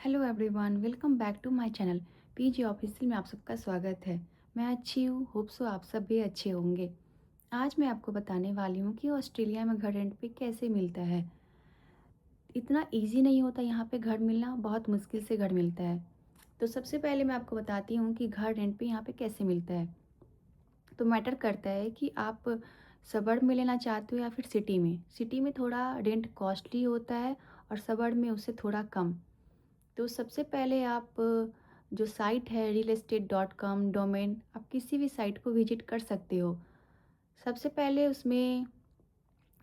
Hello everyone, welcome back to my channel PG official में आप सबका स्वागत है। मैं अच्छी हूँ, होप सो आप सब भी अच्छे होंगे। आज मैं आपको बताने वाली हूँ कि ऑस्ट्रेलिया में घर रेंट पे कैसे मिलता है। इतना इजी नहीं होता यहाँ पे घर मिलना, बहुत मुश्किल से घर मिलता है। तो सबसे पहले मैं आपको बताती हूँ कि घर रेंट पे यहाँ पे कैसे मिलता है। तो मैटर करता है कि आप सबर्ब में लेना चाहते हो या फिर सिटी में। सिटी में थोड़ा रेंट कॉस्टली होता है और सबर्ब में उससे थोड़ा कम। तो सबसे पहले आप जो साइट है realestate.com डोमेन, आप किसी भी साइट को विजिट कर सकते हो। सबसे पहले उसमें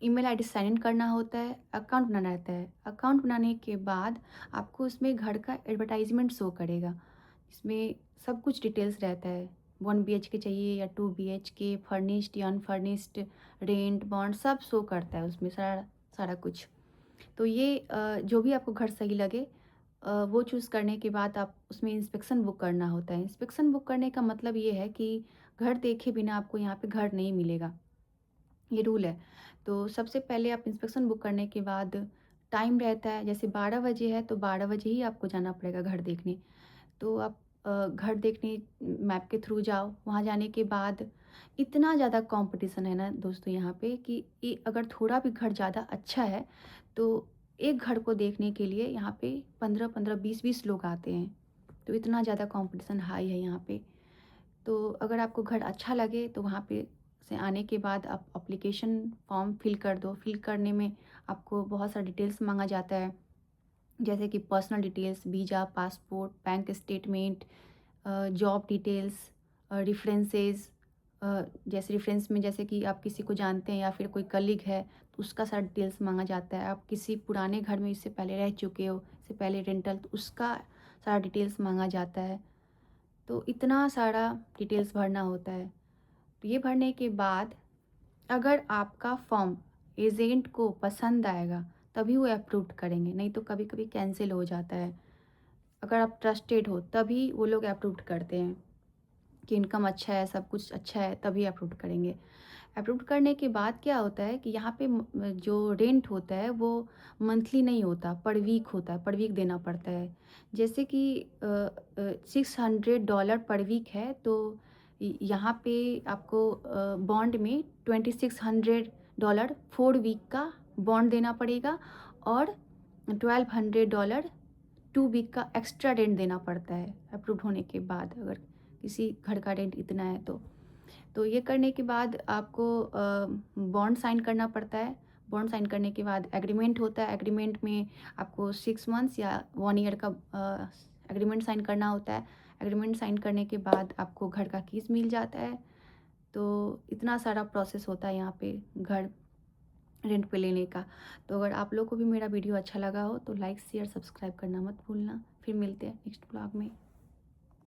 ईमेल आईडी साइन इन करना होता है, अकाउंट बनाना रहता है। अकाउंट बनाने के बाद आपको उसमें घर का एडवर्टाइजमेंट शो करेगा। इसमें सब कुछ डिटेल्स रहता है, 1 BHK चाहिए या 2 BHK, फर्निश्ड या अनफर्निश्ड, रेंट बॉन्ड सब शो करता है उसमें सारा सारा कुछ। तो ये जो भी आपको घर सही लगे वो चूज़ करने के बाद आप उसमें इंस्पेक्शन बुक करना होता है। इंस्पेक्शन बुक करने का मतलब ये है कि घर देखे बिना आपको यहाँ पे घर नहीं मिलेगा, ये रूल है। तो सबसे पहले आप इंस्पेक्शन बुक करने के बाद टाइम रहता है, जैसे 12 बजे है तो 12 बजे ही आपको जाना पड़ेगा घर देखने। तो आप घर देखने मैप के थ्रू जाओ। वहाँ जाने के बाद इतना ज़्यादा कंपटीशन है ना दोस्तों यहाँ पे कि अगर थोड़ा भी घर ज़्यादा अच्छा है तो एक घर को देखने के लिए यहाँ पे 15-15, 20-20 लोग आते हैं। तो इतना ज़्यादा कंपटीशन हाई है यहाँ पे। तो अगर आपको घर अच्छा लगे तो वहाँ पे से आने के बाद आप एप्लीकेशन फॉर्म फिल कर दो। फिल करने में आपको बहुत सारा डिटेल्स मांगा जाता है, जैसे कि personal details, visa, passport, bank statement, job details, references. जैसे रेफरेंस में जैसे कि आप किसी को जानते हैं या फिर कोई कलीग है तो उसका सारा डिटेल्स मांगा जाता है। आप किसी पुराने घर में इससे पहले रह चुके हो, इससे पहले रेंटल, तो उसका सारा डिटेल्स मांगा जाता है। तो इतना सारा डिटेल्स भरना होता है। तो ये भरने के बाद अगर आपका फॉर्म एजेंट को पसंद आएगा तभी वो अप्रूव करेंगे, नहीं तो कभी कभी कैंसिल हो जाता है। अगर आप ट्रस्टेड हो तभी वो लोग अप्रूव करते हैं कि इनकम अच्छा है, सब कुछ अच्छा है, तभी अप्रूव करेंगे। अप्रूव करने के बाद क्या होता है कि यहाँ पे जो रेंट होता है वो मंथली नहीं होता, पर वीक होता है, पर वीक देना पड़ता है। जैसे कि $600 पर वीक है तो यहाँ पे आपको बॉन्ड में $2600 4 वीक का बॉन्ड देना पड़ेगा और $1200 2 वीक का एक्स्ट्रा रेंट देना पड़ता है अप्रूव होने के बाद, अगर किसी घर का रेंट इतना है तो। तो ये करने के बाद आपको बॉन्ड साइन करना पड़ता है। बॉन्ड साइन करने के बाद एग्रीमेंट होता है। एग्रीमेंट में आपको 6 मंथ्स या 1 ईयर का एग्रीमेंट साइन करना होता है। एग्रीमेंट साइन करने के बाद आपको घर का कीज मिल जाता है। तो इतना सारा प्रोसेस होता है यहाँ पे घर रेंट पे लेने का। तो अगर आप लोग को भी मेरा वीडियो अच्छा लगा हो तो लाइक शेयर सब्सक्राइब करना मत भूलना। फिर मिलते हैं नेक्स्ट ब्लॉग में।